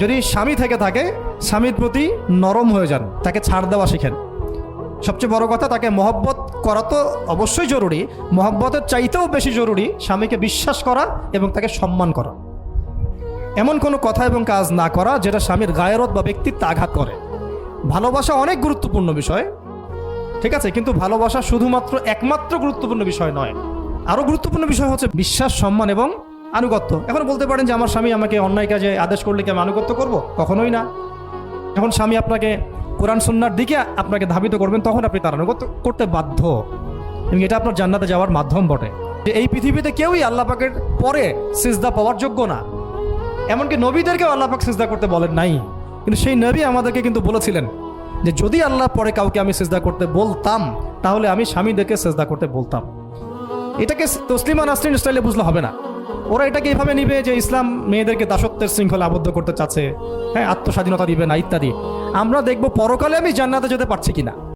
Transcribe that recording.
যদি স্বামী থেকে থাকে, স্বামীর প্রতি নরম হয়ে যান, তাকে ছাড় দেওয়া শিখেন। সবচেয়ে বড় কথা, তাকে মহব্বত করা তো অবশ্যই জরুরি, মহব্বতের চাইতেও বেশি জরুরি স্বামীকে বিশ্বাস করা এবং তাকে সম্মান করা। এমন কোনো কথা এবং কাজ না করা যেটা স্বামীর গায়রত বা ব্যক্তিত্বে আঘাত করে। ভালোবাসা অনেক গুরুত্বপূর্ণ বিষয়, ঠিক আছে, কিন্তু ভালোবাসা শুধুমাত্র একমাত্র গুরুত্বপূর্ণ বিষয় নয়। আরও গুরুত্বপূর্ণ বিষয় হচ্ছে বিশ্বাস, সম্মান এবং আনুগত্য। এখন বলতে পারেন যে আমার স্বামী আমাকে অন্যায় কাজে আদেশ করলে কি আমি আনুগত্য করব? কখনোই না। যখন স্বামী আপনাকে কোরআন সুন্নাহর দিকে আপনাকে ধাবিত করবেন, তখন আপনি তার আনুগত্য করতে বাধ্য, এবং এটা আপনার জান্নাতে যাওয়ার মাধ্যম বটে। যে এই পৃথিবীতে কেউই আল্লাহ পাকের পরে সিজদা পাওয়ার যোগ্য না, এমনকি নবীদেরকেও আল্লাহ পাক সিজদা করতে বলেন নাই। কিন্তু সেই নবী আমাদেরকে কিন্তু বলেছিলেন যে যদি আল্লাহ পরে কাউকে আমি সিজদা করতে বলতাম, তাহলে আমি স্বামীদেরকে সিজদা করতে বলতাম। এটাকে তসলিমা নাসরিন স্টাইলে বুঝলে হবে না। ওরা এটাকে এইভাবে নিবে যে ইসলাম মেয়েদেরকে দাসত্বের শৃঙ্খলা আবদ্ধ করতে চাচ্ছে, হ্যাঁ, আত্মস্বাধীনতা দিবে না ইত্যাদি। আমরা দেখব পরকালে আমি জান্নাতে যেতে পারছি কিনা।